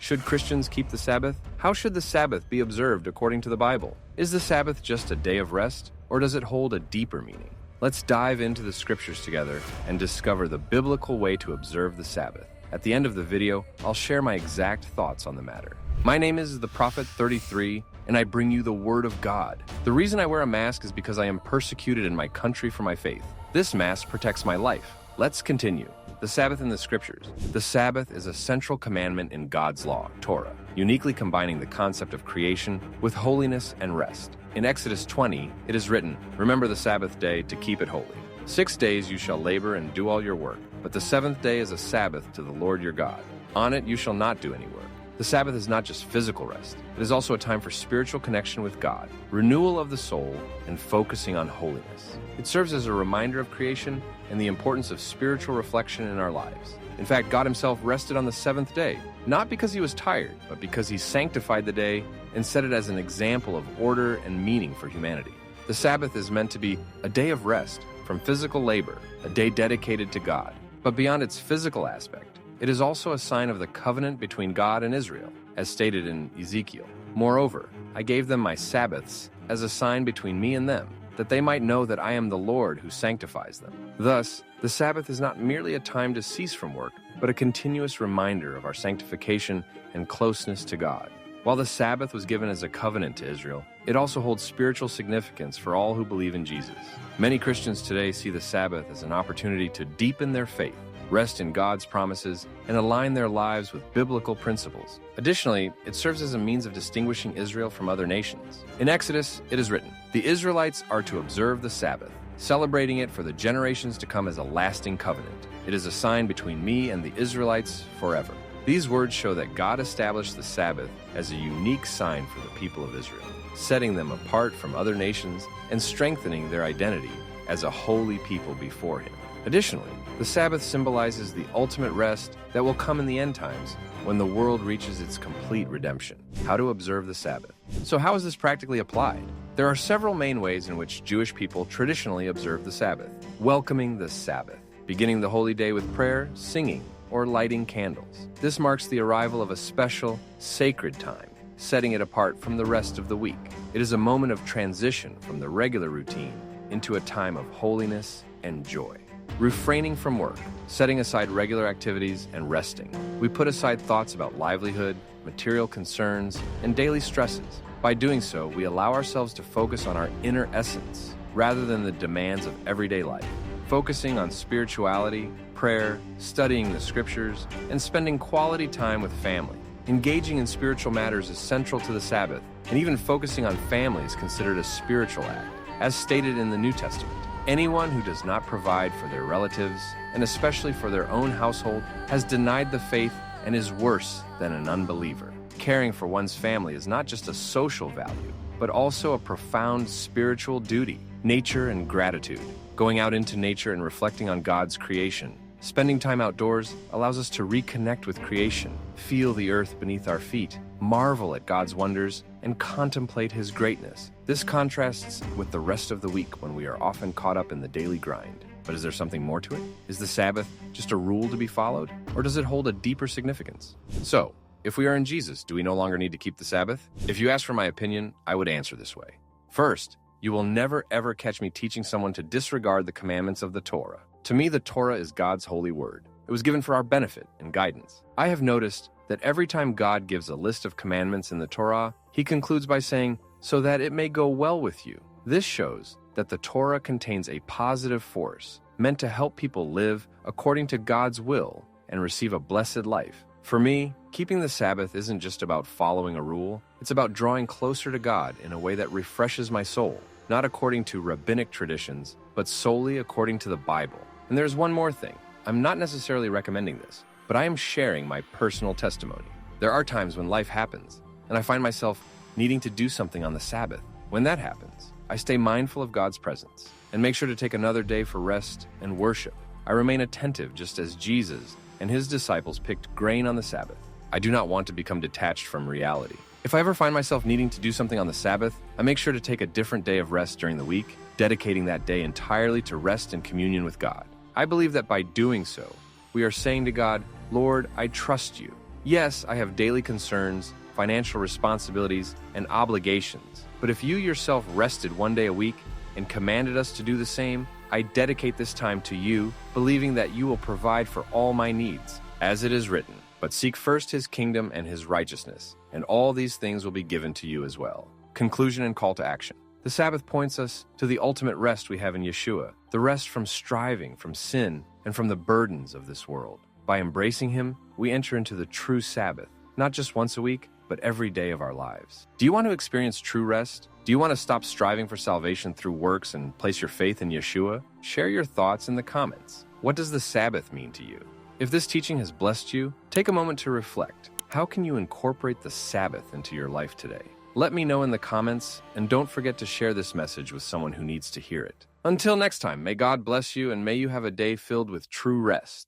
Should Christians keep the Sabbath? How should the Sabbath be observed according to the Bible? Is the Sabbath just a day of rest, or does it hold a deeper meaning? Let's dive into the scriptures together and discover the biblical way to observe the Sabbath. At the end of the video, I'll share my exact thoughts on the matter. My name is the Prophet 33, and I bring you the Word of God. The reason I wear a mask is because I am persecuted in my country for my faith. This mask protects my life. Let's continue. The Sabbath in the Scriptures. The Sabbath is a central commandment in God's law, Torah, uniquely combining the concept of creation with holiness and rest. In Exodus 20, it is written, "Remember the Sabbath day to keep it holy. 6 days you shall labor and do all your work, but the seventh day is a Sabbath to the Lord your God. On it you shall not do any work." The Sabbath is not just physical rest. It is also a time for spiritual connection with God, renewal of the soul, and focusing on holiness. It serves as a reminder of creation and the importance of spiritual reflection in our lives. In fact, God himself rested on the seventh day, not because he was tired, but because he sanctified the day and set it as an example of order and meaning for humanity. The Sabbath is meant to be a day of rest from physical labor, a day dedicated to God. But beyond its physical aspect, it is also a sign of the covenant between God and Israel, as stated in Ezekiel. "Moreover, I gave them my Sabbaths as a sign between me and them, that they might know that I am the Lord who sanctifies them." Thus, the Sabbath is not merely a time to cease from work, but a continuous reminder of our sanctification and closeness to God. While the Sabbath was given as a covenant to Israel, it also holds spiritual significance for all who believe in Jesus. Many Christians today see the Sabbath as an opportunity to deepen their faith, rest in God's promises, and align their lives with biblical principles. Additionally, it serves as a means of distinguishing Israel from other nations. In Exodus, it is written, "The Israelites are to observe the Sabbath, celebrating it for the generations to come as a lasting covenant. It is a sign between me and the Israelites forever." These words show that God established the Sabbath as a unique sign for the people of Israel, setting them apart from other nations and strengthening their identity as a holy people before him. Additionally, the Sabbath symbolizes the ultimate rest that will come in the end times when the world reaches its complete redemption. How to observe the Sabbath. So how is this practically applied? There are several main ways in which Jewish people traditionally observe the Sabbath. Welcoming the Sabbath, beginning the holy day with prayer, singing, or lighting candles. This marks the arrival of a special, sacred time, setting it apart from the rest of the week. It is a moment of transition from the regular routine into a time of holiness and joy. Refraining from work, setting aside regular activities and resting. We put aside thoughts about livelihood, material concerns, and daily stresses. By doing so, we allow ourselves to focus on our inner essence rather than the demands of everyday life. Focusing on spirituality, prayer, studying the scriptures, and spending quality time with family. Engaging in spiritual matters is central to the Sabbath, and even focusing on family is considered a spiritual act, as stated in the New Testament. Anyone who does not provide for their relatives, and especially for their own household, has denied the faith and is worse than an unbeliever. Caring for one's family is not just a social value, but also a profound spiritual duty. Nature and gratitude. Going out into nature and reflecting on God's creation. Spending time outdoors allows us to reconnect with creation, feel the earth beneath our feet, marvel at God's wonders, and contemplate his greatness. This contrasts with the rest of the week when we are often caught up in the daily grind. But is there something more to it? Is the Sabbath just a rule to be followed, or does it hold a deeper significance? So, if we are in Jesus, do we no longer need to keep the Sabbath? If you ask for my opinion, I would answer this way. First, you will never ever catch me teaching someone to disregard the commandments of the Torah. To me, the Torah is God's holy word. It was given for our benefit and guidance. I have noticed that every time God gives a list of commandments in the Torah, he concludes by saying, "so that it may go well with you." This shows that the Torah contains a positive force meant to help people live according to God's will and receive a blessed life. For me, keeping the Sabbath isn't just about following a rule. It's about drawing closer to God in a way that refreshes my soul, not according to rabbinic traditions, but solely according to the Bible. And there's one more thing. I'm not necessarily recommending this, but I am sharing my personal testimony. There are times when life happens, and I find myself needing to do something on the Sabbath. When that happens, I stay mindful of God's presence and make sure to take another day for rest and worship. I remain attentive just as Jesus and his disciples picked grain on the Sabbath. I do not want to become detached from reality. If I ever find myself needing to do something on the Sabbath, I make sure to take a different day of rest during the week, dedicating that day entirely to rest and communion with God. I believe that by doing so, we are saying to God, "Lord, I trust you. Yes, I have daily concerns, financial responsibilities, and obligations. But if you yourself rested one day a week and commanded us to do the same, I dedicate this time to you, believing that you will provide for all my needs. As it is written, but seek first his kingdom and his righteousness, and all these things will be given to you as well. Conclusion and call to action. The Sabbath points us to the ultimate rest we have in Yeshua, the rest from striving, from sin, and from the burdens of this world. By embracing him, we enter into the true Sabbath, not just once a week, but every day of our lives. Do you want to experience true rest? Do you want to stop striving for salvation through works and place your faith in Yeshua? Share your thoughts in the comments. What does the Sabbath mean to you? If this teaching has blessed you, take a moment to reflect. How can you incorporate the Sabbath into your life today? Let me know in the comments, and don't forget to share this message with someone who needs to hear it. Until next time, may God bless you, and may you have a day filled with true rest.